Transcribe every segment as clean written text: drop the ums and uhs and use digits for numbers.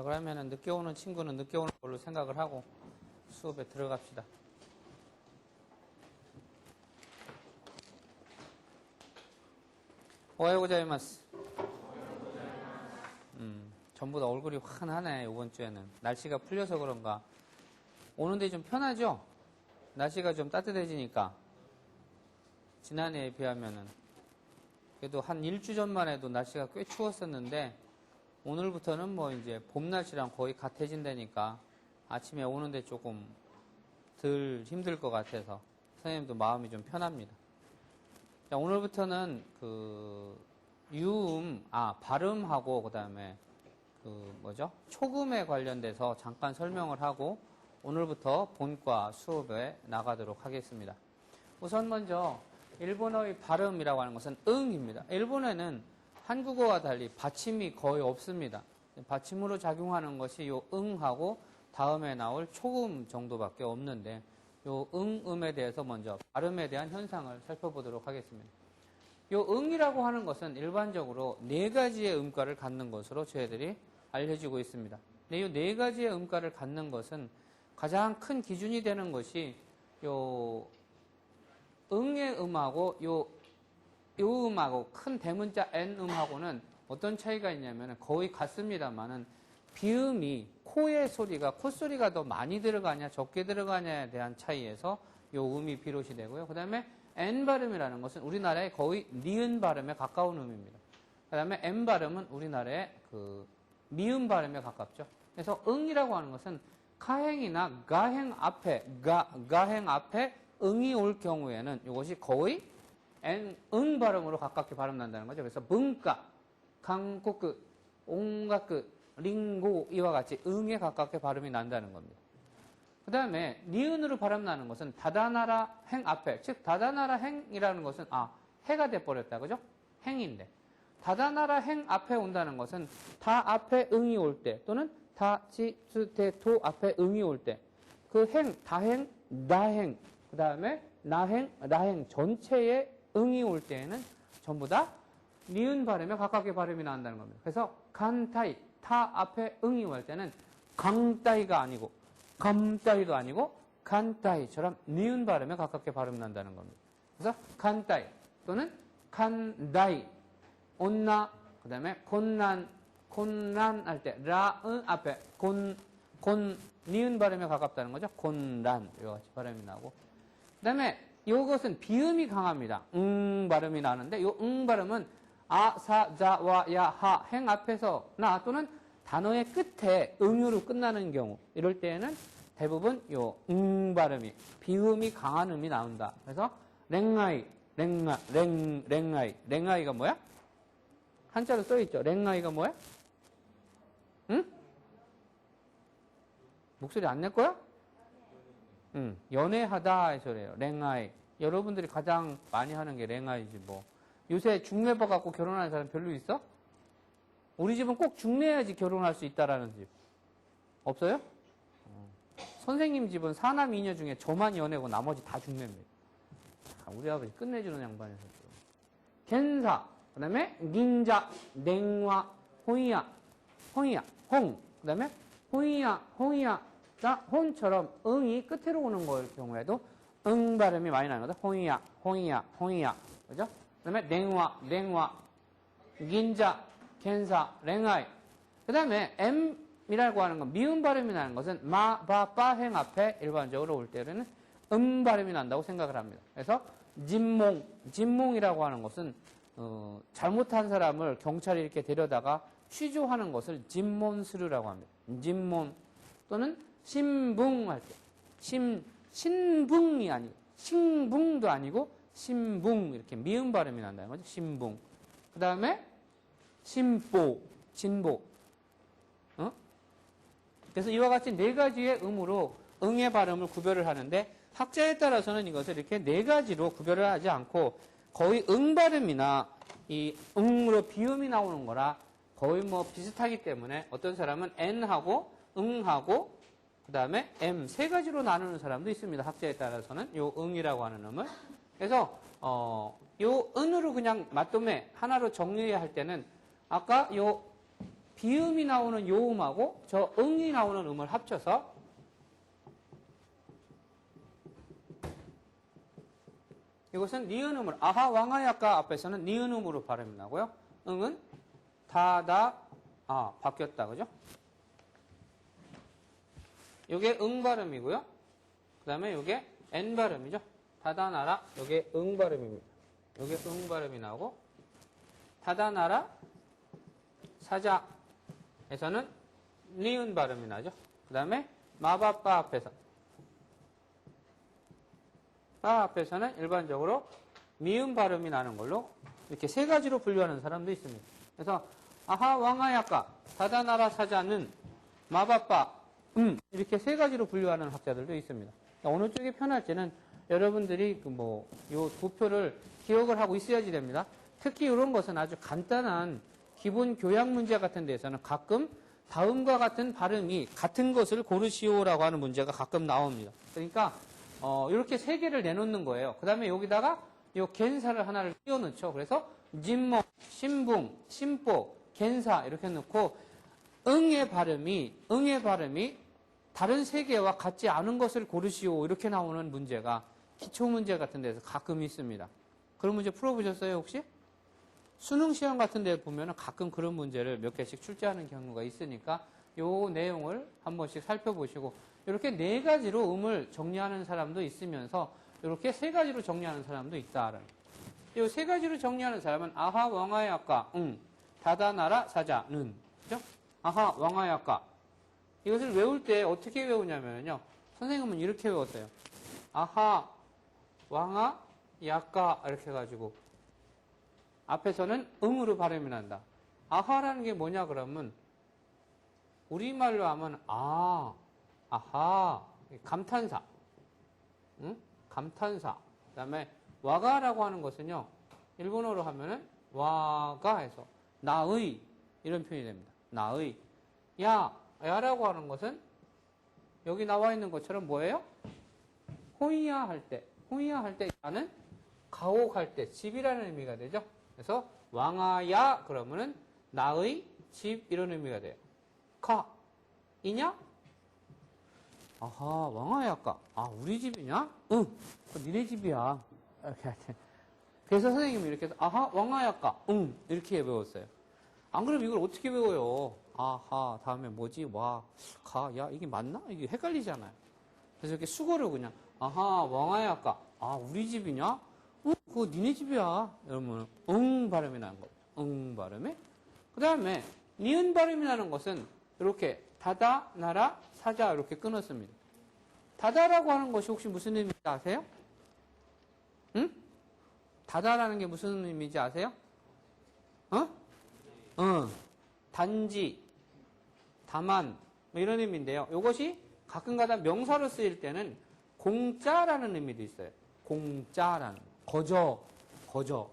자, 그러면은 늦게 오는 친구는 늦게 오는 걸로 생각을 하고 수업에 들어갑시다. 오하요 고자이마스. 전부 다 얼굴이 환하네, 이번 주에는. 날씨가 풀려서 그런가. 오는데 좀 편하죠? 날씨가 좀 따뜻해지니까. 지난해에 비하면은. 그래도 한 일주 전만 해도 날씨가 꽤 추웠었는데, 오늘부터는 뭐 이제 봄 날씨랑 거의 같아진다니까, 아침에 오는데 조금 덜 힘들 것 같아서, 선생님도 마음이 좀 편합니다. 자, 오늘부터는 발음하고, 그 다음에 초금에 관련돼서 잠깐 설명을 하고 오늘부터 본과 수업에 나가도록 하겠습니다. 우선 먼저 일본어의 발음이라고 하는 것은 응입니다. 일본에는 한국어와 달리 받침이 거의 없습니다. 받침으로 작용하는 것이 요 응하고 다음에 나올 초금 정도밖에 없는데 요 응음에 대해서 먼저 발음에 대한 현상을 살펴보도록 하겠습니다. 요 응이라고 하는 것은 일반적으로 네 가지의 음가를 갖는 것으로 저희들이 알려지고 있습니다. 이 네 가지의 음가를 갖는 것은 가장 큰 기준이 되는 것이 요 응의 음하고 요 음하고 큰 대문자 N 음하고는 어떤 차이가 있냐면 거의 같습니다만은 비음이 코의 소리가 콧소리가 더 많이 들어가냐 적게 들어가냐에 대한 차이에서 요 음이 비롯이 되고요. 그 다음에 N 발음이라는 것은 우리나라의 거의 니은 발음에 가까운 음입니다. 그 다음에 M 발음은 우리나라의 미음 발음에 가깝죠. 그래서 응이라고 하는 것은 가행이나 가행 앞에 응이 올 경우에는 이것이 거의 응 발음으로 가깝게 발음난다는 거죠. 그래서 문가, 강국그, 옹가그, 링고 이와 같이 응에 가깝게 발음이 난다는 겁니다. 그 다음에 니은으로 발음나는 것은 다다나라 행 앞에, 즉 다다나라 행이라는 것은 해가 돼버렸다, 그죠? 행인데 다다나라 행 앞에 온다는 것은 다 앞에 응이 올 때 또는 다, 지, 수, 대, 도 앞에 응이 올 때 그 행, 다행, 나행, 그 다음에 나행, 라행 전체에 응이 올 때에는 전부 다 니은 발음에 가깝게 발음이 나온다는 겁니다. 그래서 간타이, 타 앞에 응이 올 때는 강따이가 아니고 감따이도 아니고 간따이처럼 니은 발음에 가깝게 발음 난다는 겁니다. 그래서 간따이 또는 간다이, 온나, 그 다음에 곤난 할 때 라은 앞에 니은 발음에 가깝다는 거죠. 곤란 이와 같이 발음이 나고 그 다음에 이것은 비음이 강합니다. 발음이 나는데 이 발음은 아, 사, 자, 와, 야, 하, 행 앞에서 나 또는 단어의 끝에 응으로 끝나는 경우 이럴 때에는 대부분 요 발음이 비음이 강한 음이 나온다. 그래서 랭아이, 랭아이가 뭐야? 한자로 써있죠. 랭아이가 뭐야? 응? 목소리 안 낼 거야? 응. 연애하다 해서 그래요. 랭아이. 여러분들이 가장 많이 하는 게 랭아이지 뭐. 요새 중매 봐갖고 결혼하는 사람 별로 있어? 우리 집은 꼭 중매해야지 결혼할 수 있다라는 집. 없어요? 선생님 집은 사남 이녀 중에 저만 연애고 나머지 다 중매입니다. 우리 아버지 끝내주는 양반에서. 겐사, 그 다음에 닌자, 냉화, 호이야, 홍, 그 다음에 홍이야, 자, 혼처럼 응이 끝으로 오는 걸 경우에도 응 발음이 많이 나는 거다. 홍이야, 그죠? 그 다음에 냉화, 닌자, 겐사, 랭아이. 그 다음에 M이라고 하는 건 미음 발음이 나는 것은 마, 바, 빠, 행 앞에 일반적으로 올 때는 발음이 난다고 생각을 합니다. 그래서 진몽이라고 하는 것은 잘못한 사람을 경찰이 이렇게 데려다가 취조하는 것을 진몬스루라고 합니다. 진몬 또는 신붕할 때 신붕이 아니고 신붕도 아니고 신붕 이렇게 미음 발음이 난다는 거죠. 신붕. 그 다음에 진보. 그래서 이와 같이 네 가지의 음으로 응의 발음을 구별을 하는데 학자에 따라서는 이것을 이렇게 네 가지로 구별을 하지 않고 거의 응 발음이나 이 응으로 비음이 나오는 거라 거의 뭐 비슷하기 때문에 어떤 사람은 N하고 응하고 그 다음에 M 세 가지로 나누는 사람도 있습니다. 학자에 따라서는 요 응이라고 하는 음을. 그래서 요 은으로 그냥 맞돔에 하나로 정리해야 할 때는 아까 요 비음이 나오는 요음하고 저 응이 나오는 음을 합쳐서 이것은 니은음으로, 아하, 왕하야까 앞에서는 니은음으로 발음이 나고요. 응은 다다, 바뀌었다. 그죠? 요게 응 발음이고요. 그 다음에 요게 엔 발음이죠. 다다나라, 요게 응 발음입니다. 요게 응 발음이 나오고, 다다나라, 사자에서는 니은 발음이 나죠. 그 다음에 마바빠 앞에서, 빠 앞에서는 일반적으로 미음 발음이 나는 걸로 이렇게 세 가지로 분류하는 사람도 있습니다. 그래서 아하 왕하야까 다다나라 사자는 마바빠 이렇게 세 가지로 분류하는 학자들도 있습니다. 어느 쪽이 편할지는 여러분들이 요 두 표를 기억을 하고 있어야지 됩니다. 특히 이런 것은 아주 간단한 기본 교양 문제 같은 데에서는 가끔 다음과 같은 발음이 같은 것을 고르시오라고 하는 문제가 가끔 나옵니다. 그러니까 이렇게 세 개를 내놓는 거예요. 그 다음에 여기다가 요 겐사를 하나를 끼워 넣죠. 그래서 진목, 신붕, 신보, 겐사 이렇게 넣고 응의 발음이 다른 세 개와 같지 않은 것을 고르시오 이렇게 나오는 문제가 기초 문제 같은 데서 가끔 있습니다. 그런 문제 풀어보셨어요 혹시? 수능 시험 같은 데 보면 가끔 그런 문제를 몇 개씩 출제하는 경우가 있으니까 요 내용을 한 번씩 살펴보시고 이렇게 네 가지로 음을 정리하는 사람도 있으면서 이렇게 세 가지로 정리하는 사람도 있다. 이 세 가지로 정리하는 사람은 아하 왕하야까 다다나라 사자는 그죠? 아하 왕하야까 이것을 외울 때 어떻게 외우냐면요. 선생님은 이렇게 외웠어요. 아하 왕하야까 이렇게 해가지고 앞에서는 응으로 발음이 난다. 아하라는 게 뭐냐 그러면 우리말로 하면 아하 감탄사 감탄사 그 다음에 와가라고 하는 것은요 일본어로 하면은 와가 해서 나의 이런 표현이 됩니다. 나의 야라고 하는 것은 여기 나와 있는 것처럼 뭐예요? 호이야 할 때 야는 가옥할 때 집이라는 의미가 되죠. 그래서 왕아야 그러면은 나의 집 이런 의미가 돼요. 이냐? 아하 왕아야까 우리 집이냐? 응 니네 집이야 이렇게 할 때. 그래서 선생님이 이렇게 해서 아하 왕아야까 이렇게 외웠어요. 안 그러면 이걸 어떻게 외워요? 아하 다음에 뭐지? 야 이게 맞나? 이게 헷갈리잖아요. 그래서 이렇게 수거를 그냥 아하 왕아야까 우리 집이냐? 그거 니네 집이야 이러면 발음이 나는 거예요. 발음이. 그 다음에 니은 발음이 나는 것은 이렇게 다다 나라 사자 이렇게 끊었습니다. 다다라고 하는 것이 혹시 무슨 의미인지 아세요? 응? 다다라는 게 무슨 의미인지 아세요? 단지, 다만 뭐 이런 의미인데요. 이것이 가끔가다 명사로 쓰일 때는 공짜라는 의미도 있어요. 공짜라는 거저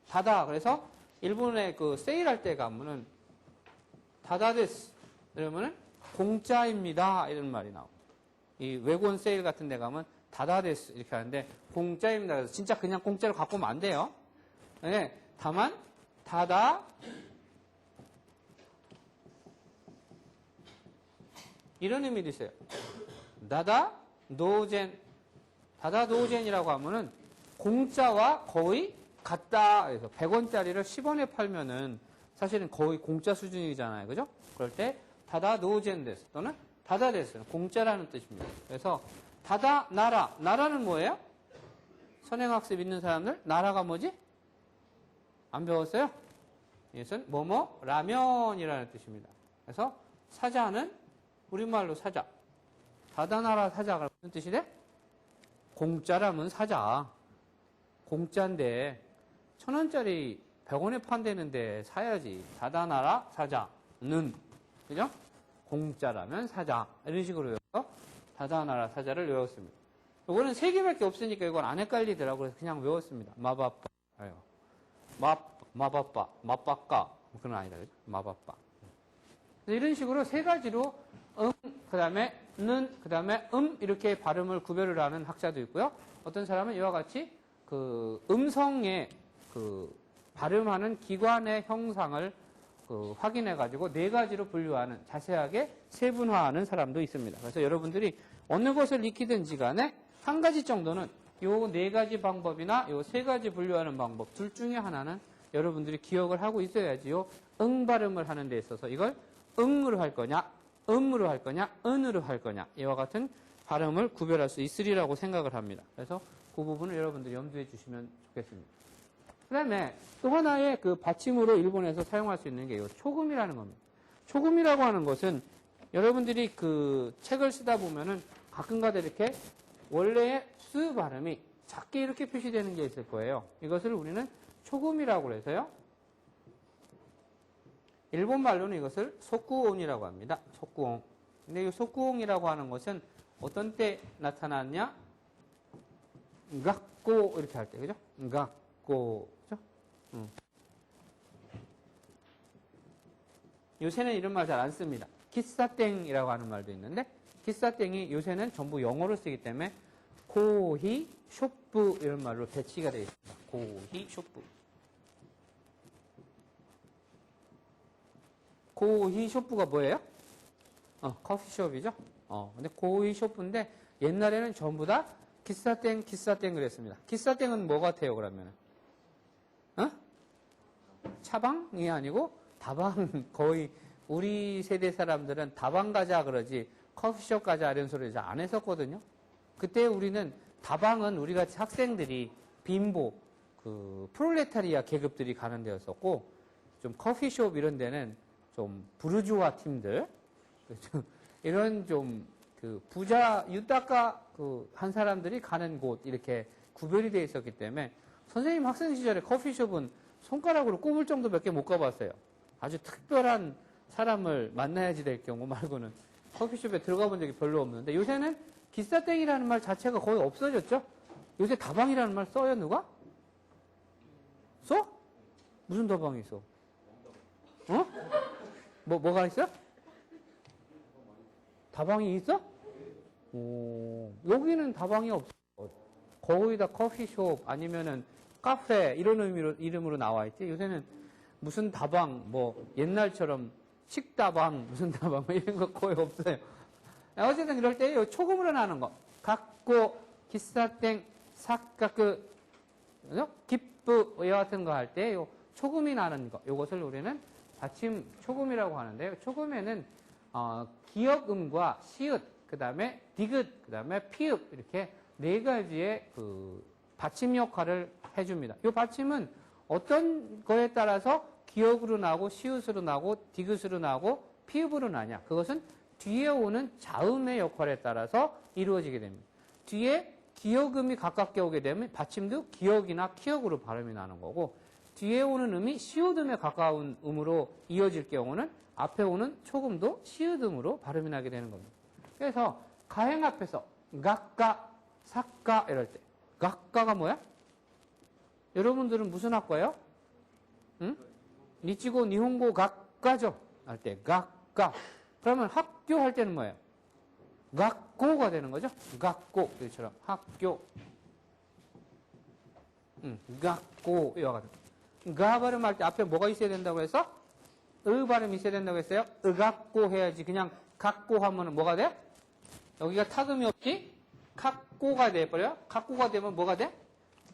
다다. 그래서 일본에 그 세일할 때 가면은 다다데스 이러면은 공짜입니다 이런 말이 나오고 이 외국원 세일 같은 데 가면 다다데스 이렇게 하는데 공짜입니다. 그래서 진짜 그냥 공짜로 갖고 오면 안 돼요. 네, 다만 다다 이런 의미도 있어요. 다다 노젠이라고 하면은 공짜와 거의 같다. 그래서 100원짜리를 10원에 팔면은 사실은 거의 공짜 수준이잖아요. 그죠? 그럴 때 다다 노젠데스 또는 다다데스는 공짜라는 뜻입니다. 그래서 다다 나라는 뭐예요? 선행학습 있는 사람들 나라가 뭐지? 안 배웠어요? 이것은 뭐뭐 라면이라는 뜻입니다. 그래서 사자는 우리말로 사자. 다다나라 사자가 무슨 뜻이래? 공짜라면 사자. 공짜인데 1,000원짜리 100원에 판대는데 사야지. 다다나라 사자는 그죠? 공짜라면 사자 이런 식으로 외워서 다다나라 사자를 외웠습니다. 이거는 3개밖에 없으니까 이건 안 헷갈리더라고요. 그래서 그냥 외웠습니다. 마바빠 마바빠 마빠까 그건 아니다. 그죠? 마바빠 이런 식으로 3가지로 그 다음에 그 다음에 이렇게 발음을 구별을 하는 학자도 있고요. 어떤 사람은 이와 같이 그 음성의 그 발음하는 기관의 형상을 확인해가지고 네 가지로 분류하는, 자세하게 세분화하는 사람도 있습니다. 그래서 여러분들이 어느 것을 익히든지 간에 한 가지 정도는 요 네 가지 방법이나 요 세 가지 분류하는 방법 둘 중에 하나는 여러분들이 기억을 하고 있어야지요. 응 발음을 하는 데 있어서 이걸 응으로 할 거냐, 음으로 할 거냐, 은으로 할 거냐, 이와 같은 발음을 구별할 수 있으리라고 생각을 합니다. 그래서 그 부분을 여러분들이 염두해 주시면 좋겠습니다. 그 다음에 또 하나의 그 받침으로 일본에서 사용할 수 있는 게 이 초금이라는 겁니다. 초금이라고 하는 것은 여러분들이 그 책을 쓰다 보면은 가끔가다 이렇게 원래의 스 발음이 작게 이렇게 표시되는 게 있을 거예요. 이것을 우리는 초금이라고 해서요. 일본 말로는 이것을 속구옹이라고 합니다. 속구옹. 근데 이 속구옹이라고 하는 것은 어떤 때 나타났냐? 응각고 이렇게 할 때, 그죠? 응각고, 그죠? 요새는 이런 말 잘 안 씁니다. 기싸땡이라고 하는 말도 있는데, 기싸땡이 요새는 전부 영어로 쓰기 때문에 고히, 쇼프 이런 말로 배치가 되어 있습니다. 고히, 쇼프. 고히 쇼프가 뭐예요? 커피숍이죠? 근데 고히 쇼프인데 옛날에는 전부 다 기싸땡 그랬습니다. 기싸땡은 뭐 같아요, 그러면? 차방이 아니고 다방, 거의 우리 세대 사람들은 다방 가자 그러지 커피숍 가자 이런 소리 잘 안 했었거든요. 그때 우리는 다방은 우리 같이 학생들이 빈보, 그 프롤레타리아 계급들이 가는 데였었고 좀 커피숍 이런 데는 좀 부르주아 팀들 이런 좀 그 부자 유다가 그 한 사람들이 가는 곳 이렇게 구별이 되어 있었기 때문에 선생님 학생 시절에 커피숍은 손가락으로 꼽을 정도밖에 못 가봤어요. 아주 특별한 사람을 만나야지 될 경우 말고는 커피숍에 들어가 본 적이 별로 없는데 요새는 기싸땡이라는 말 자체가 거의 없어졌죠. 요새 다방이라는 말 써요, 누가? 써? 무슨 다방이 있어? 뭐가 있어? 다방이 있어? 여기는 다방이 없어. 거의 다 커피숍 아니면은 카페 이런 이름으로 나와 있지. 요새는 무슨 다방, 뭐 옛날처럼 식다방, 무슨 다방 이런 거 거의 없어요. 어쨌든 이럴 때 초금으로 나는 거. 갖고, 기싸땡, 사카크, 기쁘 이와 같은 거 할 때 초금이 나는 거. 이것을 우리는 받침 초금이라고 하는데요. 초금에는 기역음과 시읒, 그 다음에 디귿, 그 다음에 피읍 이렇게 네 가지의 그 받침 역할을 해줍니다. 이 받침은 어떤 거에 따라서 기역으로 나고 시읒으로 나고 디귿으로 나고 피읍으로 나냐. 그것은 뒤에 오는 자음의 역할에 따라서 이루어지게 됩니다. 뒤에 기역음이 가깝게 오게 되면 받침도 기역이나 키역으로 발음이 나는 거고 뒤에 오는 음이 시읒음에 가까운 음으로 이어질 경우는 앞에 오는 초금도 시읒음으로 발음이 나게 되는 겁니다. 그래서 가행 앞에서 각가, 삭가 이럴 때 각가가 뭐야? 여러분들은 무슨 학과예요? 니치고 니혼고 각가죠? 할 때 각가. 그러면 학교 할 때는 뭐예요? 각고가 되는 거죠? 각고 이처럼 학교. 각고 이와 같은. 가 발음할 때 앞에 뭐가 있어야 된다고 해서? 으 발음이 있어야 된다고 했어요? 으각고 해야지. 그냥 각고 하면 뭐가 돼? 여기가 타금이 없지? 각고가 돼버려요? 각고가 되면 뭐가 돼?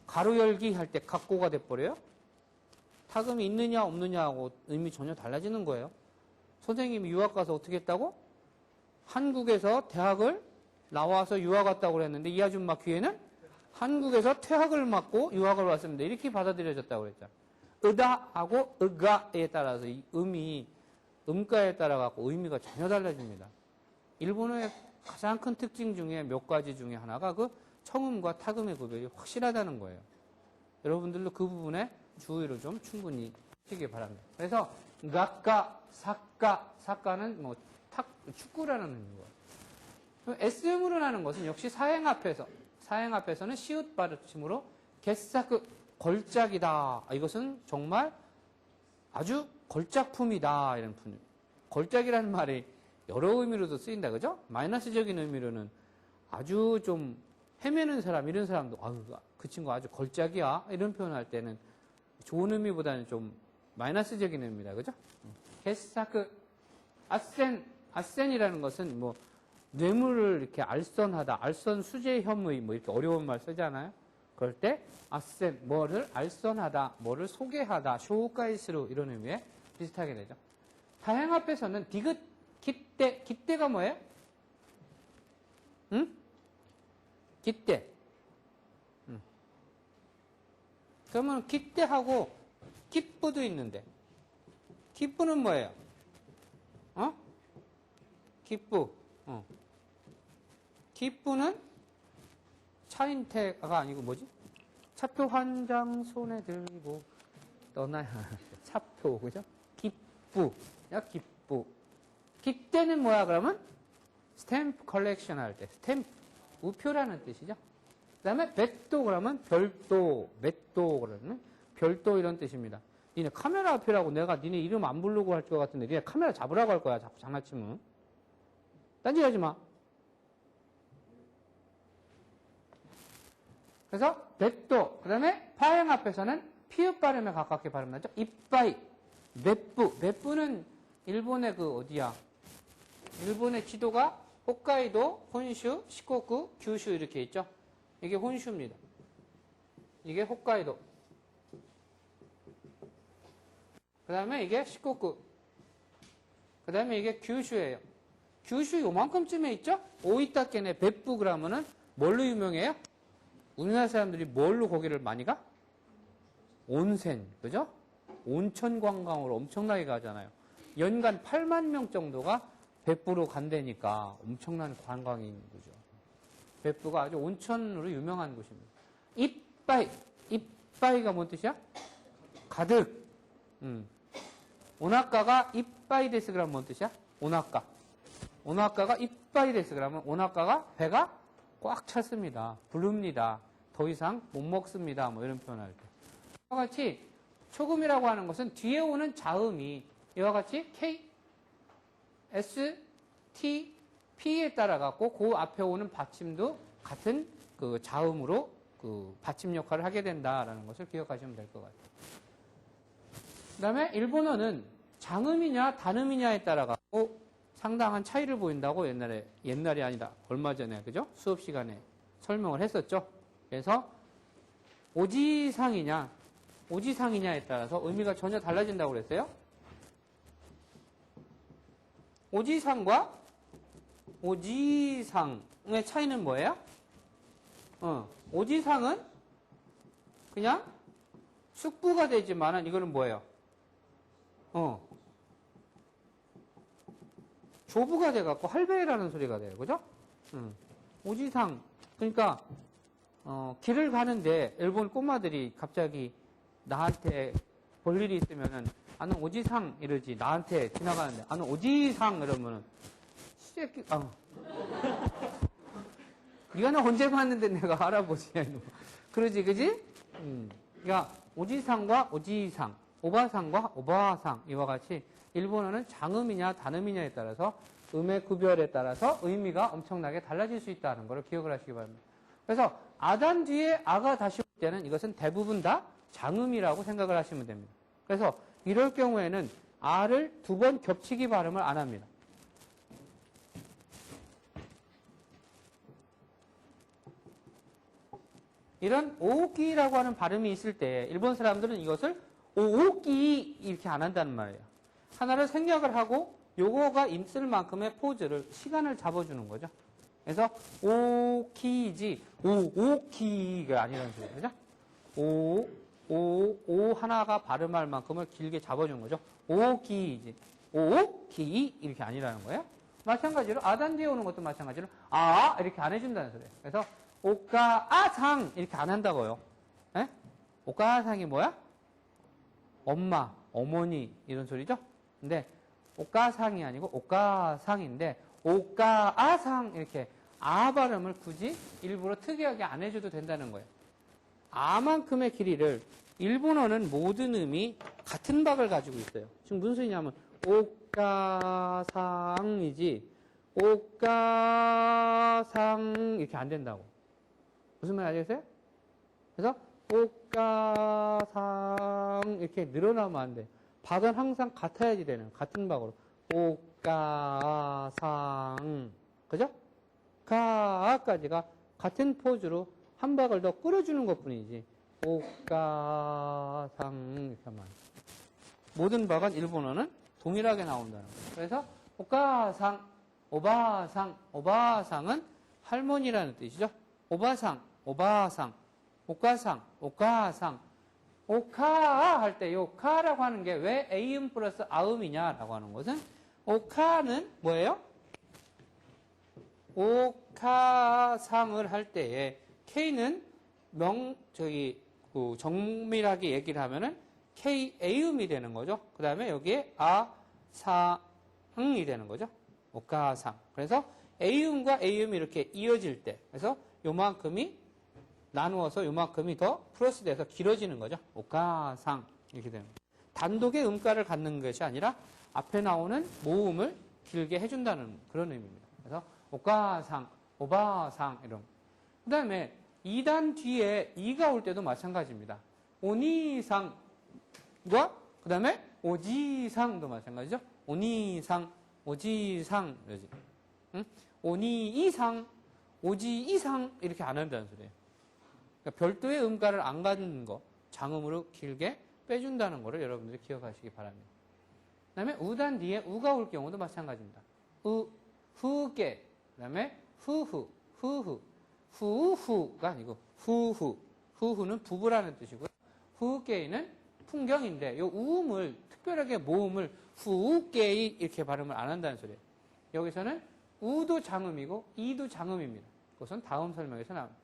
가로 열기 할 때 각고가 돼버려요? 타금이 있느냐 없느냐하고 의미 전혀 달라지는 거예요. 선생님이 유학 가서 어떻게 했다고? 한국에서 대학을 나와서 유학 왔다고 그랬는데 이 아줌마 귀에는 한국에서 퇴학을 맞고 유학을 왔습니다. 이렇게 받아들여졌다고 그랬잖아요. 으다하고 으가에 따라서 이 음이 음가에 따라 갖고 의미가 전혀 달라집니다. 일본의 가장 큰 특징 중에 몇 가지 중에 하나가 그 청음과 타금의 구별이 확실하다는 거예요. 여러분들도 그 부분에 주의를 좀 충분히 하시기 바랍니다. 그래서 각가, 사가는 뭐 축구라는 의미고요. S음으로 나는 것은 역시 사행 앞에서는 시읒 받침으로 개사크 걸작이다. 이것은 정말 아주 걸작품이다. 이런 품. 걸작이라는 말이 여러 의미로도 쓰인다. 그죠? 마이너스적인 의미로는 아주 좀 헤매는 사람, 이런 사람도, 아유, 그 친구 아주 걸작이야. 이런 표현을 할 때는 좋은 의미보다는 좀 마이너스적인 의미입니다. 그죠? 게사크 아센이라는 것은 뭐 뇌물을 이렇게 알선하다, 알선 수재 혐의 뭐 이렇게 어려운 말 쓰잖아요. 그럴 때 아센 뭐를 알선하다, 뭐를 소개하다, 쇼가이스로 이런 의미에 비슷하게 되죠. 다행 앞에서는 디귿 깃대가 뭐예요? 응? 깃대. 그러면 깃대하고 기쁘도 있는데 기쁘는 뭐예요? 기쁘. 기쁘는 차인태가 아니고 뭐지? 차표 한 장 손에 들고 떠나야 차표 그죠? 기쁘. 야 기쁘. 깃대는 뭐야 그러면? 스탬프 컬렉션 할 때 스탬프 우표라는 뜻이죠. 그 다음에 뱃도 그러면 별도, 맷도 그러면 별도 이런 뜻입니다. 니네 카메라 앞이라고 내가 니네 이름 안 부르고 할 것 같은데 니네 카메라 잡으라고 할 거야. 자꾸 장난치면. 딴짓하지 마. 그래서 뱃도, 그 다음에 파행 앞에서는 피읍 발음에 가깝게 발음나죠. 이빠이, 맵부. 맵부는 일본의 그 어디야? 일본의 지도가 홋카이도, 혼슈, 시코쿠, 규슈 이렇게 있죠. 이게 혼슈입니다. 이게 홋카이도. 그 다음에 이게 시코쿠. 그 다음에 이게 규슈예요. 규슈 요만큼쯤에 있죠? 오이타케네 벳부 그러면은 뭘로 유명해요? 우리나라 사람들이 뭘로 거기를 많이 가? 온센, 그죠? 온천 관광으로 엄청나게 가잖아요. 연간 8만 명 정도가 벳부로 간다니까 엄청난 관광인 거죠. 벳부가 아주 온천으로 유명한 곳입니다. 이빠이가 뭔 뜻이야? 가득. 오나카가 이빠이 데스 그러면 뭔 뜻이야? 오나카가 이빠이 데스 그러면 오나카가 배가 꽉 찼습니다. 부릅니다. 더 이상 못 먹습니다. 뭐 이런 표현할 때. 이와 같이 초금이라고 하는 것은 뒤에 오는 자음이 이와 같이 K, S, T, P에 따라 갖고 그 앞에 오는 받침도 같은 그 자음으로 그 받침 역할을 하게 된다라는 것을 기억하시면 될 것 같아요. 그 다음에 일본어는 장음이냐 단음이냐에 따라 갖고 상당한 차이를 보인다고 옛날이 아니라 얼마 전에 그죠? 수업 시간에 설명을 했었죠. 그래서 오지상이냐에 따라서 의미가 전혀 달라진다고 그랬어요. 오지상과 오지상의 차이는 뭐예요? 오지상은 그냥 숙부가 되지만은 이거는 뭐예요? 조부가 돼갖고 할배라는 소리가 돼요. 그죠? 오지상. 그러니까, 길을 가는데 일본 꼬마들이 갑자기 나한테 볼 일이 있으면은 나는 오지상 이러지. 나한테 지나가는데 나는 오지상 이러면은 새끼, 네가 나 언제 봤는데 내가 알아보지. 그러지, 그지? 그러니까 오지상과 오지상, 오바상과 오바상 이와 같이 일본어는 장음이냐 단음이냐에 따라서 음의 구별에 따라서 의미가 엄청나게 달라질 수 있다는 것을 기억을 하시기 바랍니다. 그래서 아단 뒤에 아가 다시 올 때는 이것은 대부분 다 장음이라고 생각을 하시면 됩니다. 그래서 이럴 경우에는 아를 두 번 겹치기 발음을 안 합니다. 이런 오기라고 하는 발음이 있을 때 일본 사람들은 이것을 오기 이렇게 안 한다는 말이에요. 하나를 생략을 하고 요거가 있을 만큼의 포즈를 시간을 잡아주는 거죠. 그래서 오키지 오키가 아니라는 소리죠. 그죠? 오 하나가 발음할 만큼을 길게 잡아주는 거죠. 오키지 오키 이렇게 아니라는 거예요. 마찬가지로 아단 뒤에 오는 것도 마찬가지로 아 이렇게 안 해준다는 소리예요. 그래서 오카아상 이렇게 안 한다고요. 에? 오카아상이 뭐야? 엄마, 어머니 이런 소리죠. 근데 오카상이 아니고 오카상인데 오카아상 이렇게 아 발음을 굳이 일부러 특이하게 안 해줘도 된다는 거예요. 아만큼의 길이를 일본어는 모든 음이 같은 박을 가지고 있어요. 지금 무슨 소리냐면 오카상이지 오카상 이렇게 안 된다고. 무슨 말 아시겠어요? 그래서 오카상 이렇게 늘어나면 안 돼. 박은 항상 같아야지 되는, 같은 박으로. 오까상. 그죠? 가까지가 같은 포즈로 한 박을 더 끌어주는 것 뿐이지. 오까상. 이렇게 하면. 모든 박은 일본어는 동일하게 나온다는 거예요. 그래서, 오까상, 오바상, 오바상은 할머니라는 뜻이죠. 오바상, 오바상, 오까상, 오까상. 오카 할 때 요 카라고 하는 게 왜 에이음 플러스 아음이냐라고 하는 것은 오카는 뭐예요? 오카상을 할 때에 K는 정밀하게 얘기를 하면은 K 에이음이 되는 거죠. 그 다음에 여기에 아상이 되는 거죠. 오카상. 그래서 에이음과 에이음이 이렇게 이어질 때, 그래서 요만큼이 나누어서 요만큼이 더 플러스 돼서 길어지는 거죠. 오카상. 이렇게 되는 거죠. 단독의 음가를 갖는 것이 아니라 앞에 나오는 모음을 길게 해준다는 그런 의미입니다. 그래서 오카상, 오바상 이런. 그 다음에 2단 뒤에 2가 올 때도 마찬가지입니다. 오니상과 그 다음에 오지상도 마찬가지죠. 오니상, 오지상 이러지. 응? 오니이상, 오지이상 이렇게 안 한다는 소리예요. 그러니까 별도의 음가를 안 갖는 거, 장음으로 길게 빼준다는 거를 여러분들이 기억하시기 바랍니다. 그 다음에 우단 뒤에 우가 올 경우도 마찬가지입니다. 후게, 그 다음에 후후, 후후가 아니고 후후는 부부라는 뜻이고요. 후게이는 풍경인데 이 우음을 특별하게 모음을 후게이 이렇게 발음을 안 한다는 소리예요. 여기서는 우도 장음이고 이도 장음입니다. 그것은 다음 설명에서 나옵니다.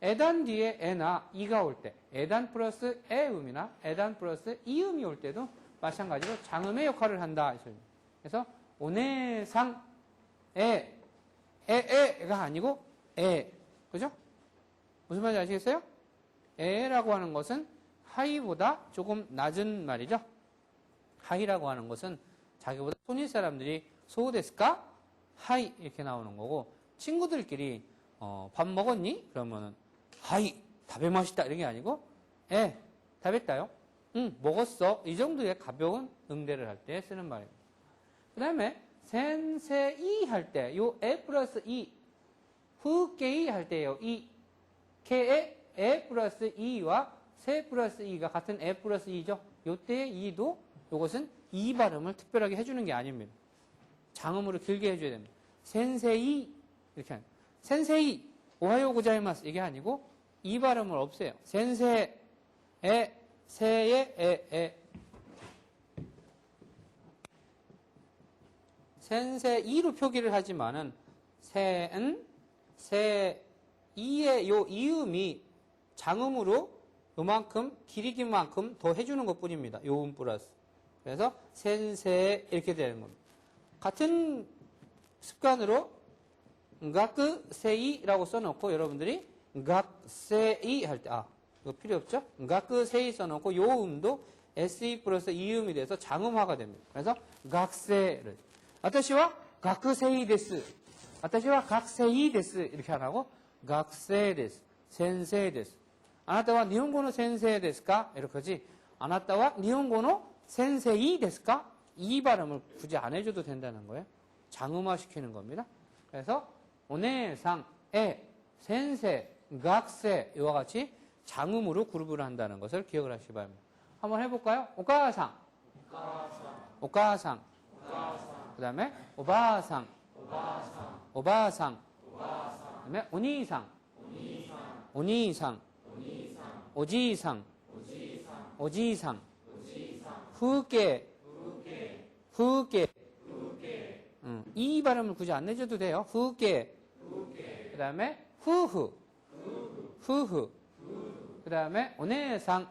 에단 뒤에 에나 이가 올 때, 에단 플러스 에음이나 에단 플러스 이음이 올 때도 마찬가지로 장음의 역할을 한다. 그래서 오네상 에가 아니고 그죠? 무슨 말인지 아시겠어요? 에라고 하는 것은 하이보다 조금 낮은 말이죠. 하이라고 하는 것은 자기보다 손일 사람들이 소데스까? 하이 이렇게 나오는 거고, 친구들끼리 밥 먹었니? 그러면은 하이, 답이 맛있다 이런 게 아니고 답했다요? 응, 먹었어. 이 정도의 가벼운 응대를 할 때 쓰는 말입니다. 그 다음에 센세이 할 때 요 에 플러스 이, 후게이 할 때요 이 케에 에 플러스 이와 세 플러스 이가 같은 에 플러스 이죠. 요때의 이도 요것은 이 발음을 특별하게 해주는 게 아닙니다. 장음으로 길게 해줘야 됩니다. 센세이 이렇게 하는. 센세이 오하요 고자이마스 이게 아니고 이 발음을 없애요. 센세 세에 에 센세 이로 표기를 하지만은 세 이의 요 이음이 장음으로 요만큼 길이기만큼 더 해주는 것 뿐입니다. 요음 플러스. 그래서 센세 이렇게 되는 겁니다. 같은 습관으로 응가크세이라고 써놓고 여러분들이 응가세이 할 때 이거 필요 없죠? 응가크세이 써놓고 요 음도 SE 플러스 이음이 돼서 장음화가 됩니다. 그래서 응가세를 아타시와 가크세이 데스, 아타시와 각세이 데스 이렇게 안 하고 각세 데스, 센세 데스. 아나타와 니혼고노 센세 데스까? 이렇게 하지. 아나타와 니혼고노 센세이 데스까? 이 발음을 굳이 안 해줘도 된다는 거예요. 장음화 시키는 겁니다. 그래서 오네상, 센세, 각세 이와 같이 장음으로 그룹을 한다는 것을 기억을 하시기 바랍니다. 한번 해볼까요? 오카상, 오카상, 그 다음에 오바상, 오바상, 그 다음에 오니상, 오니상, 오지상, 오지상, 후게, 후게. 이 발음을 굳이 안 내줘도 돼요. 후게. 그 다음에 후후. 후후. 그 다음에 오네상.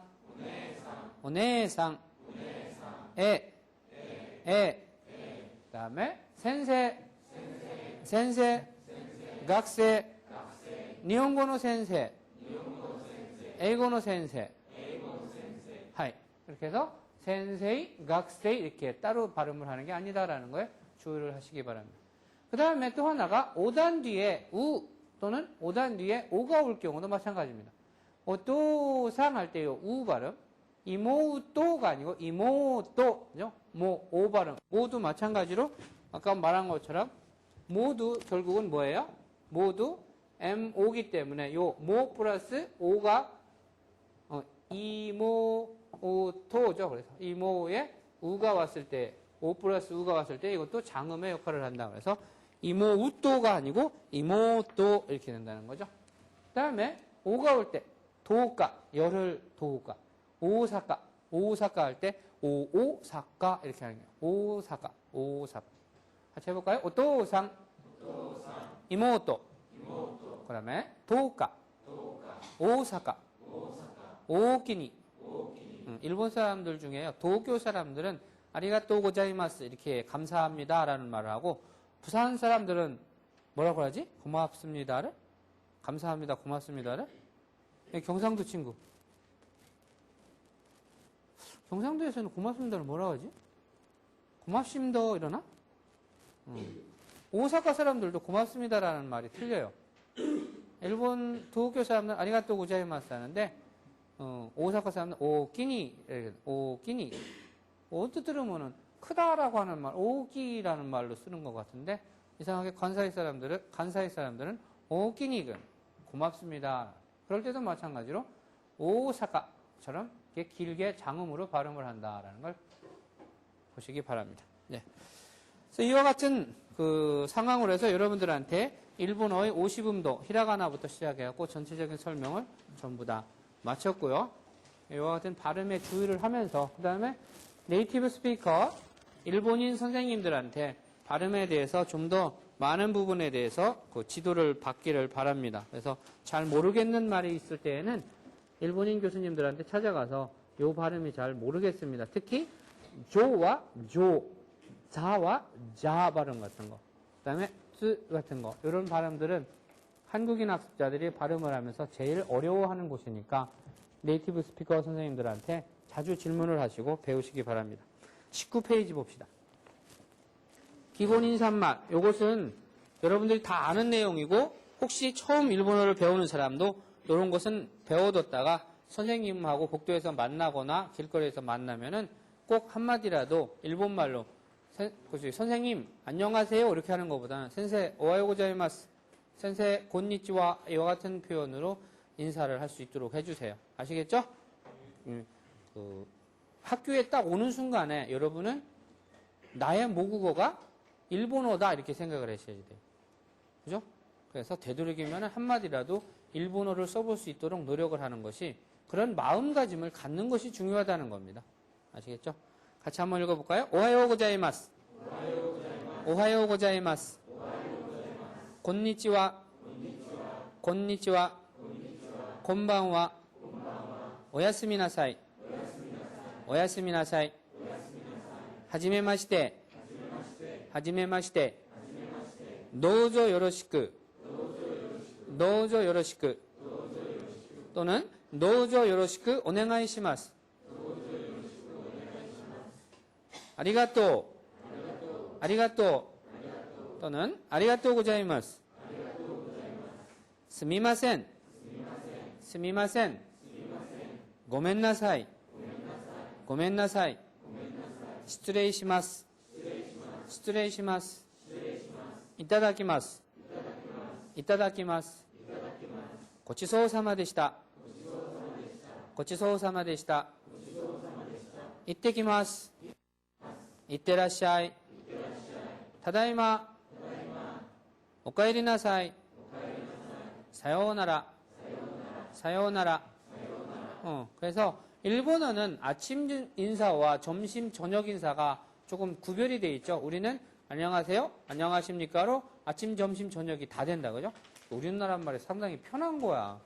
오네상. 에. 그 다음에 센세. 센세. 각세. 니혼고노 센세. 에이고노 센세. 하이. 이렇게 해서 센세이, 각세이 이렇게 따로 발음을 하는 게 아니다라는 거에 주의를 하시기 바랍니다. 그 다음에 또 하나가 5단 뒤에 우 또는 5단 뒤에 오가 올 경우도 마찬가지입니다. 오또상 할 때요 우 발음, 이모우또가 아니고 이모또, 그죠? 오 발음. 모두 마찬가지로 아까 말한 것처럼 모두 결국은 뭐예요? 모두 MO기 때문에 요 모 플러스 오가 이모토죠. 그래서 이모에 우가 왔을 때, 오 플러스 우가 왔을 때 이것도 장음의 역할을 한다. 그래서 이모우또가 아니고 이모또 이렇게 된다는 거죠. 그 다음에 오가 올 때 도우가, 열흘 도우가, 오사카 할 때 오사카 이렇게 하는 거예요. 오사카. 같이 해볼까요? 오토상, 이모토, 그 다음에 도우가, 오사카, 오키니. 일본 사람들 중에요. 도쿄 사람들은 아리가또 고자이마스 이렇게 감사합니다 라는 말을 하고, 부산 사람들은 뭐라고 하지? 고맙습니다를? 감사합니다, 고맙습니다를? 경상도 친구. 경상도에서는 고맙습니다를 뭐라고 하지? 고맙심더 이러나? 오사카 사람들도 고맙습니다라는 말이 틀려요. 일본 도쿄 사람들은 아리가또 고자이마스 하는데, 오사카 사람들은 오끼니. 어떻게 들으면은 크다라고 하는 말, 오기라는 말로 쓰는 것 같은데, 이상하게 간사이 사람들은 오끼니군, 고맙습니다. 그럴 때도 마찬가지로 오사카처럼 이렇게 길게 장음으로 발음을 한다라는 걸 보시기 바랍니다. 네. 그래서 이와 같은 그 상황으로 해서 여러분들한테 일본어의 50음도, 히라가나부터 시작해갖고 전체적인 설명을 전부 다 마쳤고요. 이와 같은 발음에 주의를 하면서, 그 다음에 네이티브 스피커, 일본인 선생님들한테 발음에 대해서 좀 더 많은 부분에 대해서 그 지도를 받기를 바랍니다. 그래서 잘 모르겠는 말이 있을 때에는 일본인 교수님들한테 찾아가서 요 발음이 잘 모르겠습니다. 특히 조와 조, 자와 자 발음 같은 거, 그 다음에 쯔 같은 거, 이런 발음들은 한국인 학습자들이 발음을 하면서 제일 어려워하는 곳이니까 네이티브 스피커 선생님들한테 자주 질문을 하시고 배우시기 바랍니다. 19페이지 봅시다. 기본 인사말, 이것은 여러분들이 다 아는 내용이고, 혹시 처음 일본어를 배우는 사람도 이런 것은 배워뒀다가 선생님하고 복도에서 만나거나 길거리에서 만나면은 꼭 한마디라도 일본말로 선생님 안녕하세요 이렇게 하는 것보다는 센세 오하요 고자이마스, 센세 곤니치와 이와 같은 표현으로 인사를 할 수 있도록 해주세요. 아시겠죠? 학교에 딱 오는 순간에 여러분은 나의 모국어가 일본어다 이렇게 생각을 하셔야 돼요. 그죠? 그래서 되도록이면 한마디라도 일본어를 써볼 수 있도록 노력을 하는 것이, 그런 마음가짐을 갖는 것이 중요하다는 겁니다. 아시겠죠? 같이 한번 읽어볼까요? 오하요 고자이마스, 오하요 고자이마스, 곤니치와, 곤니치와, 곤방와, 오야스미나사이, 오야스미나사이, 하지메마시테, 하지메마시테, 노조 요로시크, 노조 요로시크, 또는 노조 요로시크 오네가이시마스, 아리가또, 아리가또, 또는 아리가또 고자이마스, 스미마센, 스미마센, 고멘나사이, 고멘나사이, 시트레이시마스, 시트레이시마스, 이타다키마스, 이타다키마스, 고치소우사마 데시타, 고치소우사마 데시타, 이때키마스, 이때라시아이, 타다이마, 오카에리나사이, 사요나라, 사요나라. 그래서 일본어는 아침 인사와 점심 저녁 인사가 조금 구별이 돼 있죠. 우리는 안녕하세요, 안녕하십니까로 아침 점심 저녁이 다 된다, 그죠? 우리나라 말이 상당히 편한 거야.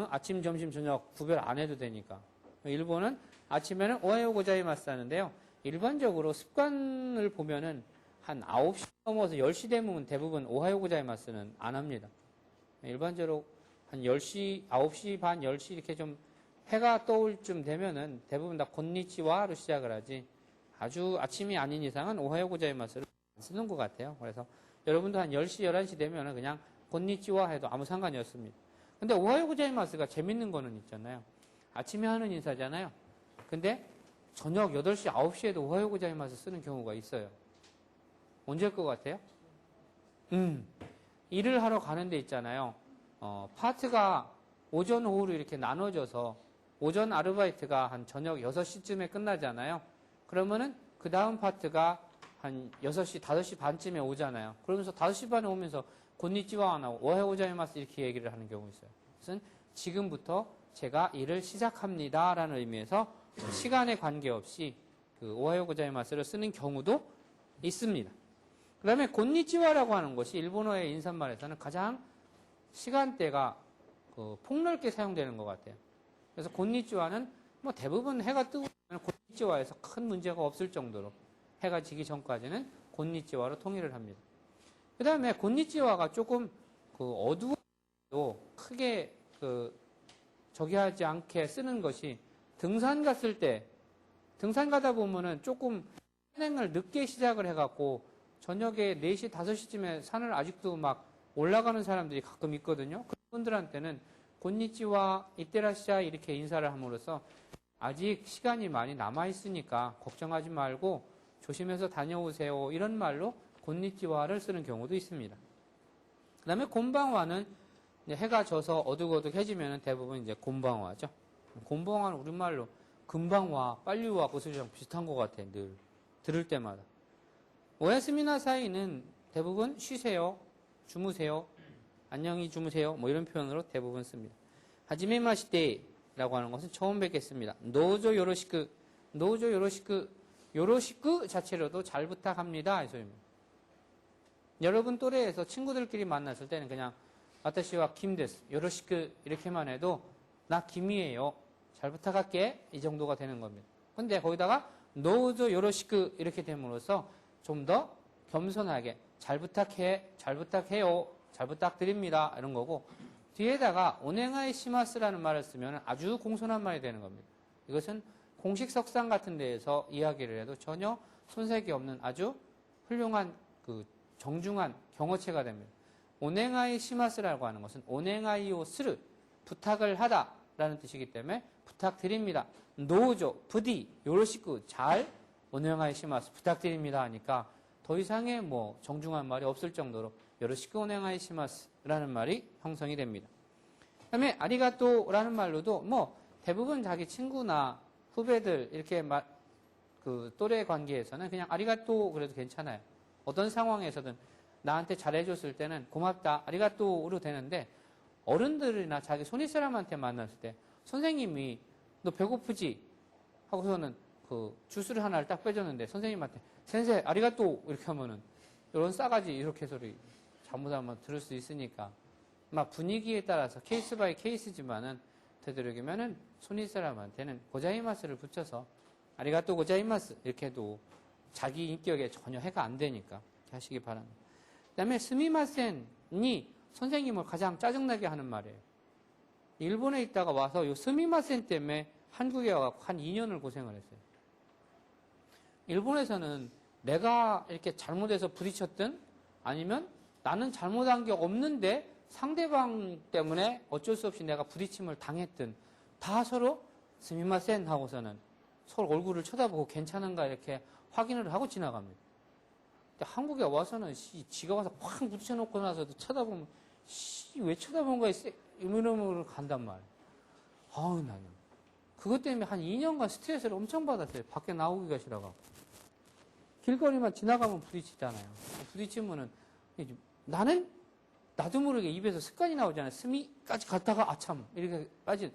아침 점심 저녁 구별 안 해도 되니까. 일본은 아침에는 오하요 고자이마스 하는데요. 일반적으로 습관을 보면은 한 9시 넘어서 10시 되면 대부분 오하요 고자이마스는 안 합니다. 일반적으로 한 10시, 9시 반, 10시 이렇게 좀 해가 떠올 쯤 되면은 대부분 다 곤니치와로 시작을 하지, 아주 아침이 아닌 이상은 오하요 고자이마스를 안 쓰는 것 같아요. 그래서 여러분도 한 10시, 11시 되면은 그냥 곤니치와 해도 아무 상관이 없습니다. 근데 오하요 고자이마스가 재밌는 거는 있잖아요. 아침에 하는 인사잖아요. 근데 저녁 8시, 9시에도 오하요 고자이마스 쓰는 경우가 있어요. 언제일 것 같아요? 일을 하러 가는 데 있잖아요. 파트가 오전, 오후로 이렇게 나눠져서 오전 아르바이트가 한 저녁 6시쯤에 끝나잖아요. 그러면은 그 다음 파트가 한 6시, 5시 반쯤에 오잖아요. 그러면서 5시 반에 오면서 곤니찌와 안 하고 오하요 고자이마스 이렇게 얘기를 하는 경우 있어요. 그것은 지금부터 제가 일을 시작합니다 라는 의미에서 시간에 관계없이 그 오하요 고자이마스를 쓰는 경우도 있습니다. 그 다음에 곤니찌와라고 하는 것이 일본어의 인사말에서는 가장 시간대가 폭넓게 사용되는 것 같아요. 그래서 곤니찌와는 뭐 대부분 해가 뜨고 곤니찌와에서 큰 문제가 없을 정도로 해가 지기 전까지는 곤니찌와로 통일을 합니다. 그 다음에 곤니찌와가 조금 어두워도 크게 저기 하지 않게 쓰는 것이 등산 갔을 때, 등산 가다 보면은 조금 산행을 늦게 시작을 해갖고 저녁에 4시, 5시쯤에 산을 아직도 막 올라가는 사람들이 가끔 있거든요. 그분들한테는 곤니찌와 이때라시아이 이렇게 인사를 함으로써 아직 시간이 많이 남아있으니까 걱정하지 말고 조심해서 다녀오세요. 이런 말로 곤니찌와를 쓰는 경우도 있습니다. 그 다음에 곤방와는 해가 져서 어둑어둑해지면 대부분 이제 곤방와죠. 곤방와는 우리말로 금방 와, 빨리 와, 그것이랑 비슷한 것 같아요. 늘 들을 때마다. 오야스미나 사이는 대부분 쉬세요, 주무세요, 안녕히 주무세요, 뭐 이런 표현으로 대부분 씁니다. 하지메마시테라고 하는 것은 처음 뵙겠습니다. 노조 요로시크, 노조 요로시크, 요로시크 자체로도 잘 부탁합니다. 이 소리입니다. 여러분 또래에서 친구들끼리 만났을 때는 그냥 와타시와 김 데스, 요로시크 이렇게만 해도 나 김이에요. 잘 부탁할게. 이 정도가 되는 겁니다. 근데 거기다가 노조 요로시크 이렇게 됨으로써 좀 더 겸손하게 잘 부탁해, 잘 부탁해요, 잘 부탁드립니다 이런 거고 뒤에다가 오네가이 시마스라는 말을 쓰면 아주 공손한 말이 되는 겁니다. 이것은 공식 석상 같은 데에서 이야기를 해도 전혀 손색이 없는 아주 훌륭한 정중한 경어체가 됩니다. 오네가이 시마스라고 하는 것은 오네가이오 스르, 부탁을 하다 라는 뜻이기 때문에 부탁드립니다. 노조, 부디, 요로시쿠, 잘 오네가이 시마스, 부탁드립니다 하니까 더 이상의 뭐 정중한 말이 없을 정도로 요로시쿠 오네가이 시마스라는 말이 형성이 됩니다. 그 다음에 아리가또라는 말로도 뭐 대부분 자기 친구나 후배들 이렇게 또래 관계에서는 그냥 아리가또 그래도 괜찮아요. 어떤 상황에서든 나한테 잘해줬을 때는 고맙다, 아리가또로 되는데 어른들이나 자기 손윗 사람한테 만났을 때 선생님이 너 배고프지? 하고서는 주스를 하나를 딱 빼줬는데 선생님한테 센세 아리가또 이렇게 하면은 이런 싸가지 이렇게 소리 잘못하면 들을 수 있으니까 막 분위기에 따라서 케이스 바이 케이스지만은 되도록이면은 손윗 사람한테는 고자이마스를 붙여서 아리가또 고자이마스 이렇게 해도 자기 인격에 전혀 해가 안 되니까 이렇게 하시기 바랍니다. 그 다음에 스미마센이 선생님을 가장 짜증나게 하는 말이에요. 일본에 있다가 와서 요 스미마센 때문에 한국에 와서 한 2년을 고생을 했어요. 일본에서는 내가 이렇게 잘못해서 부딪혔든 아니면 나는 잘못한 게 없는데 상대방 때문에 어쩔 수 없이 내가 부딪힘을 당했든 다 서로 스미마센 하고서는 서로 얼굴을 쳐다보고 괜찮은가 이렇게 확인을 하고 지나갑니다. 근데 한국에 와서는 지가 와서 팍 부딪혀놓고 나서도 쳐다보면 왜 쳐다본 거야 이러므로 간단 말이에요. 아우 나는 그것 때문에 한 2년간 스트레스를 엄청 받았어요. 밖에 나오기가 싫어가. 길거리만 지나가면 부딪히잖아요. 부딪히면은 나는 나도 모르게 입에서 습관이 나오잖아요. 스미까지 갔다가 아참 이렇게 빠진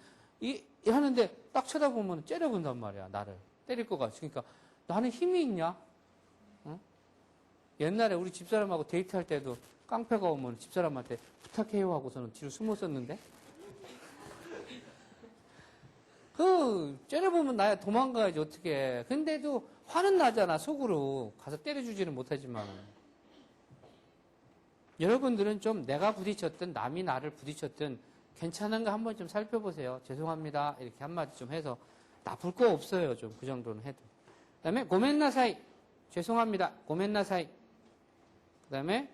하는데 딱 쳐다보면 째려본단 말이야. 나를 때릴 것 같아. 그러니까 나는 힘이 있냐? 응? 옛날에 우리 집사람하고 데이트할 때도 깡패가 오면 집사람한테 부탁해요 하고서는 뒤로 숨었었는데 째려보면 나야 도망가야지 어떻게. 근데도 화는 나잖아. 속으로 가서 때려주지는 못하지만 여러분들은 좀 내가 부딪혔든 남이 나를 부딪혔든 괜찮은가 한번 좀 살펴보세요. 죄송합니다 이렇게 한마디 좀 해서 나쁠 거 없어요. 좀 그 정도는 해도. 그 다음에 고멘나사이, 죄송합니다. 고멘나사이. 그 다음에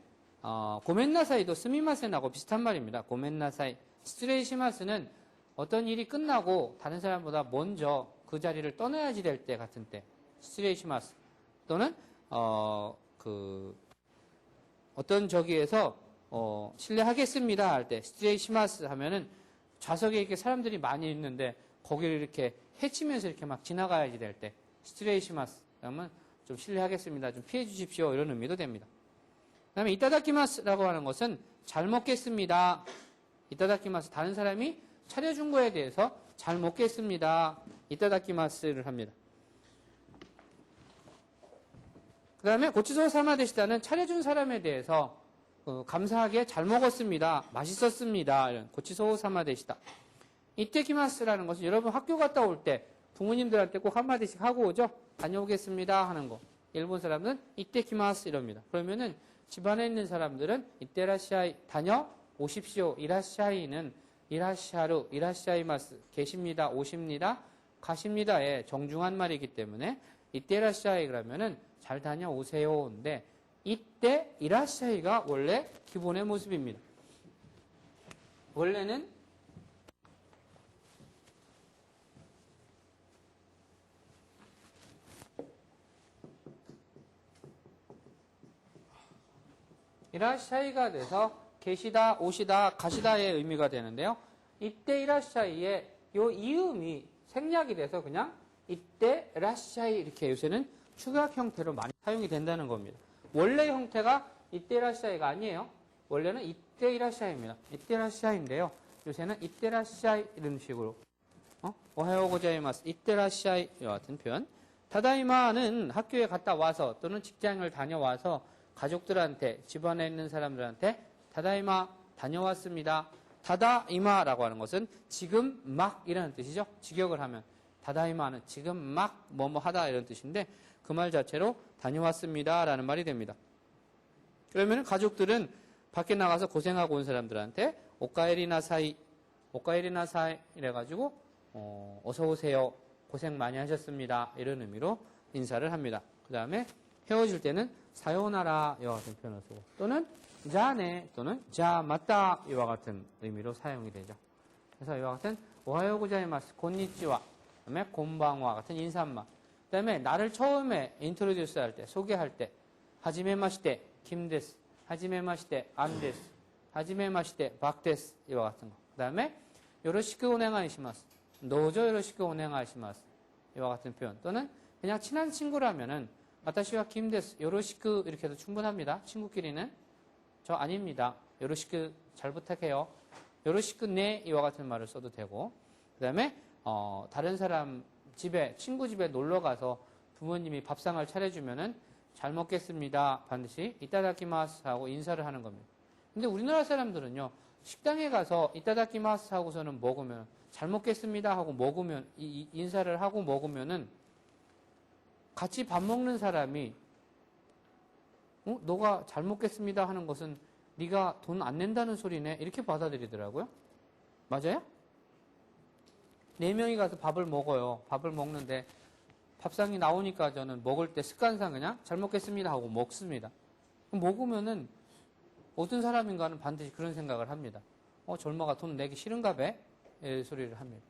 고멘나사이도 스미마센하고 비슷한 말입니다. 고멘나사이, 스트레이시마스는 어떤 일이 끝나고 다른 사람보다 먼저 그 자리를 떠나야지 될 때 같은 때, 스트레이시마스. 또는, 어떤 저기에서, 실례하겠습니다 할 때, 스트레이시마스 하면은 좌석에 이렇게 사람들이 많이 있는데, 거기를 이렇게 헤치면서 이렇게 막 지나가야지 될 때, 스트레이시마스. 그러면 좀 실례하겠습니다. 좀 피해 주십시오. 이런 의미도 됩니다. 그 다음에 이타다키마스라고 하는 것은 잘 먹겠습니다. 이타다키마스. 다른 사람이 차려준 거에 대해서 잘 먹겠습니다. 이타다키마스를 합니다. 그 다음에 고치소 사마데시다는 차려준 사람에 대해서 감사하게 잘 먹었습니다. 맛있었습니다. 이런 고치소 사마데시다. 이테키마스라는 것은 여러분 학교 갔다 올 때 부모님들한테 꼭 한마디씩 하고 오죠. 다녀오겠습니다 하는 거. 일본 사람은 이테키마스 이럽니다. 그러면은 집안에 있는 사람들은 이테라시아이 다녀오십시오. 이라시아이는 이라시아루, 이라시아이마스 계십니다. 오십니다. 가십니다의 정중한 말이기 때문에 이테라시아이 그러면은 잘 다녀오세요인데 이때 이라시아이가 원래 기본의 모습입니다. 원래는 이라시아이가 돼서 계시다, 오시다, 가시다의 의미가 되는데요. 이때 이라시아이의 요 이음이 생략이 돼서 그냥 이때 라시아이 이렇게 요새는 축약 형태로 많이 사용이 된다는 겁니다. 원래 형태가 이때 라시아이가 아니에요. 원래는 이때 이라시아이입니다. 이때 라시아이인데요. 요새는 이때 라시아이 이런 식으로 오하요 고자이마스 이때 라시아이와 같은 표현. 타다이마는 학교에 갔다 와서 또는 직장을 다녀와서 가족들한테 집안에 있는 사람들한테 타다이마 다녀왔습니다. 타다이마라고 하는 것은 지금 막이라는 뜻이죠. 직역을 하면 타다이마는 지금 막 뭐뭐 하다 이런 뜻인데 그 말 자체로 다녀왔습니다 라는 말이 됩니다. 그러면 가족들은 밖에 나가서 고생하고 온 사람들한테 오카에리나사이 이래가지고 어서 오세요. 고생 많이 하셨습니다. 이런 의미로 인사를 합니다. 그 다음에 헤어질 때는 사요나라 이와 같은 표현을 쓰고 또는 자네 또는 자 맞다 이와 같은 의미로 사용이 되죠. 그래서 이와 같은 오하요 고자이마스 곤니치와 그다음에 곤방와 같은 인사말. 그다음에 나를 처음에 인트로듀스 할 때 소개할 때 하지메마시테 김데스, 하지메마시테 안데스, 하지메마시테 박데스 이와 같은 거. 그다음에 요로시크 오네가이시마스, 노조 요로시크 오네가이시마스 이와 같은 표현 또는 그냥 친한 친구라면은 와타시와 김데스 요로시크 이렇게 해도 충분합니다. 친구끼리는 저 아닙니다. 요로시크 잘 부탁해요. 요로시크 네 이와 같은 말을 써도 되고 그 다음에 다른 사람 집에 친구 집에 놀러 가서 부모님이 밥상을 차려주면은 잘 먹겠습니다. 반드시 이타다키마스 하고 인사를 하는 겁니다. 근데 우리나라 사람들은요 식당에 가서 이타다키마스 하고서는 먹으면 잘 먹겠습니다 하고 먹으면 인사를 하고 먹으면은 같이 밥 먹는 사람이 너가 잘 먹겠습니다 하는 것은 네가 돈 안 낸다는 소리네 이렇게 받아들이더라고요. 맞아요? 4명이 가서 밥을 먹어요. 밥을 먹는데 밥상이 나오니까 저는 먹을 때 습관상 그냥 잘 먹겠습니다 하고 먹습니다. 먹으면은 어떤 사람인가는 반드시 그런 생각을 합니다. 젊어가 돈 내기 싫은가 봐? 이 소리를 합니다.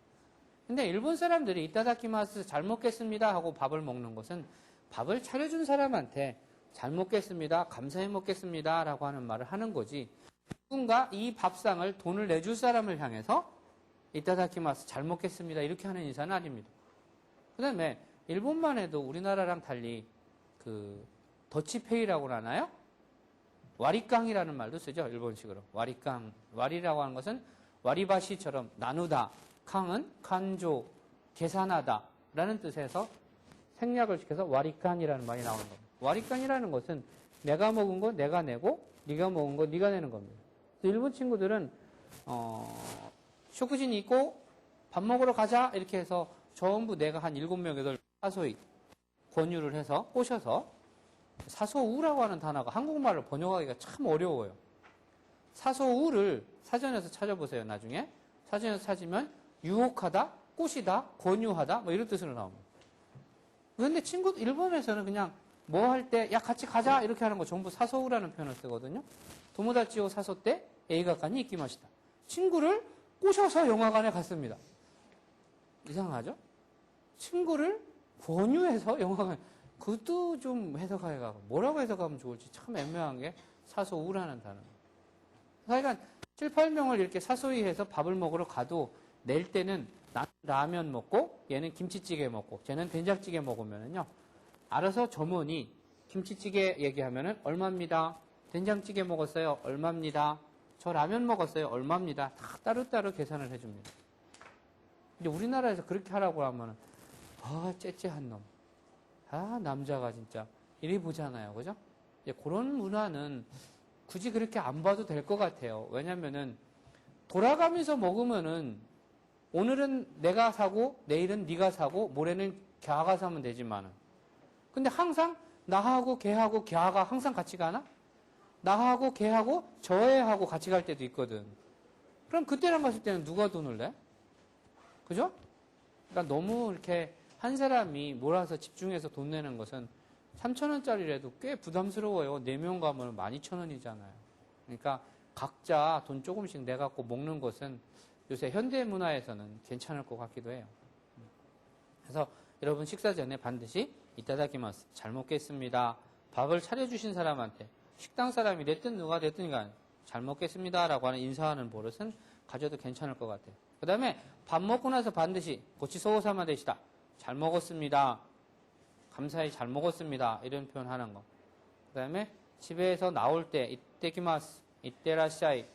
근데 일본 사람들이 이타다키마스 잘 먹겠습니다 하고 밥을 먹는 것은 밥을 차려준 사람한테 잘 먹겠습니다, 감사히 먹겠습니다 라고 하는 말을 하는 거지 누군가 이 밥상을 돈을 내줄 사람을 향해서 이타다키마스 잘 먹겠습니다 이렇게 하는 인사는 아닙니다. 그 다음에 일본만 해도 우리나라랑 달리 더치페이라고 하나요? 와리깡이라는 말도 쓰죠. 일본식으로. 와리깡. 와리라고 하는 것은 와리바시처럼 나누다. 깡은 간조, 계산하다 라는 뜻에서 생략을 시켜서 와리깡이라는 말이 나오는 겁니다. 와리깡이라는 것은 내가 먹은 거 내가 내고 네가 먹은 거 네가 내는 겁니다. 일본 친구들은 쇼쿠진이 있고 밥 먹으러 가자 이렇게 해서 전부 내가 한 7명, 8명 사소히 권유를 해서 꼬셔서 사소우라고 하는 단어가 한국말로 번역하기가 참 어려워요. 사소우를 사전에서 찾아보세요. 나중에 사전에서 찾으면 유혹하다, 꼬시다, 권유하다 뭐 이런 뜻으로 나옵니다. 그런데 일본에서는 그냥 뭐 할 때 야 같이 가자 이렇게 하는 거 전부 사소우라는 표현을 쓰거든요. 도모다치오 사소 때 에이가칸이 이끼마시다. 친구를 꼬셔서 영화관에 갔습니다. 이상하죠? 친구를 권유해서 영화관, 그것도 좀 해석하기가, 뭐라고 해석하면 좋을지 참 애매한 게 사소우라는 단어. 그러니까 7, 8명을 이렇게 사소히 해서 밥을 먹으러 가도 낼 때는 나는 라면 먹고 얘는 김치찌개 먹고 쟤는 된장찌개 먹으면은요, 알아서 점원이 김치찌개 얘기하면은 얼마입니다. 된장찌개 먹었어요. 얼마입니다. 저 라면 먹었어요. 얼마입니다. 다 따로따로 계산을 해줍니다. 근데 우리나라에서 그렇게 하라고 하면은 째째한 놈. 남자가 진짜 이리 보잖아요. 그죠? 그런 문화는 굳이 그렇게 안 봐도 될 것 같아요. 왜냐면은 돌아가면서 먹으면은 오늘은 내가 사고 내일은 네가 사고 모레는 걔가 사면 되지만은, 근데 항상 나하고 걔하고 걔가 항상 같이 가나? 나하고 걔하고 저 애하고 같이 갈 때도 있거든. 그럼 그때랑 갔을 때는 누가 돈을 내? 그죠? 그러니까 너무 이렇게 한 사람이 몰아서 집중해서 돈 내는 것은 3,000원짜리라도 꽤 부담스러워요. 4명 가면 12,000원이잖아요. 그러니까 각자 돈 조금씩 내갖고 먹는 것은 요새 현대 문화에서는 괜찮을 것 같기도 해요. 그래서 여러분 식사 전에 반드시 이따다키마스, 잘 먹겠습니다. 밥을 차려주신 사람한테, 식당 사람이 됐든 누가 됐든 간 잘 먹겠습니다 라고 하는 인사하는 버릇은 가져도 괜찮을 것 같아요. 그 다음에 밥 먹고 나서 반드시 고치소오사마 되시다, 잘 먹었습니다, 감사히 잘 먹었습니다, 이런 표현 하는 거. 그 다음에 집에서 나올 때 이때키마스, 이때라샤이,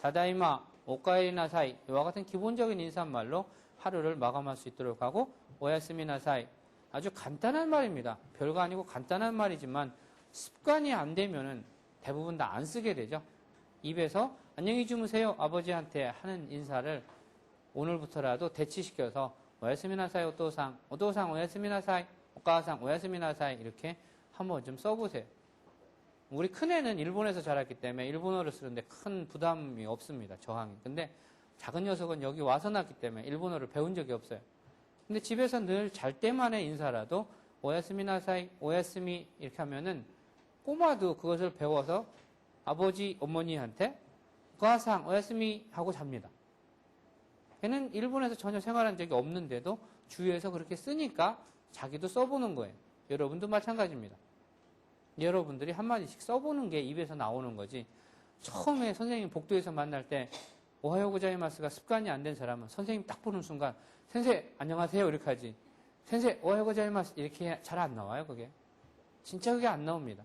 다다이마, 오카에리나사이, 이와 같은 기본적인 인사말로 하루를 마감할 수 있도록 하고, 오야스미나사이, 아주 간단한 말입니다. 별거 아니고 간단한 말이지만 습관이 안 되면은 대부분 다 안 쓰게 되죠. 입에서 안녕히 주무세요 아버지한테 하는 인사를 오늘부터라도 대치시켜서 오야스미나사이 오토상, 오토상 오야스미나사이, 오카상 오야스미나사이, 이렇게 한번 좀 써보세요. 우리 큰애는 일본에서 자랐기 때문에 일본어를 쓰는데 큰 부담이 없습니다. 저항이. 근데 작은 녀석은 여기 와서 났기 때문에 일본어를 배운 적이 없어요. 근데 집에서 늘 잘 때만의 인사라도 오야스미나사이, 오야스미 이렇게 하면은 꼬마도 그것을 배워서 아버지, 어머니한테 오카상, 오야스미 하고 잡니다. 걔는 일본에서 전혀 생활한 적이 없는데도 주위에서 그렇게 쓰니까 자기도 써보는 거예요. 여러분도 마찬가지입니다. 여러분들이 한마디씩 써보는 게 입에서 나오는 거지, 처음에 선생님 복도에서 만날 때 오하요 고자이마스가 습관이 안 된 사람은 선생님 딱 보는 순간 센세 안녕하세요 이렇게 하지, 센세 오하요 고자이마스 이렇게 잘 안 나와요. 그게 진짜 그게 안 나옵니다.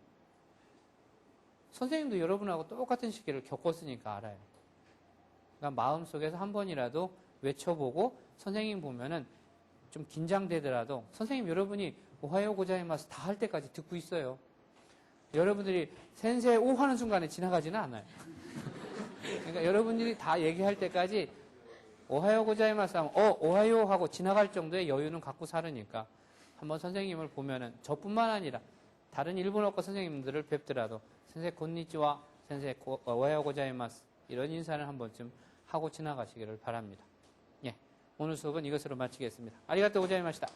선생님도 여러분하고 똑같은 시기를 겪었으니까 알아요. 그러니까 마음속에서 한 번이라도 외쳐보고, 선생님 보면은 좀 긴장되더라도 선생님 여러분이 오하요 고자이마스 다 할 때까지 듣고 있어요. 여러분들이 센세 오 하는 순간에 지나가지는 않아요. 그러니까 여러분들이 다 얘기할 때까지 오하요 고자이마스 하면 오하요 하고 지나갈 정도의 여유는 갖고 살으니까, 한번 선생님을 보면은 저뿐만 아니라 다른 일본어과 선생님들을 뵙더라도 센세 곤니치와, 센세 오하요 고자이마스 이런 인사를 한 번쯤 하고 지나가시기를 바랍니다. 예, 오늘 수업은 이것으로 마치겠습니다. 아리가또 고자이마시다.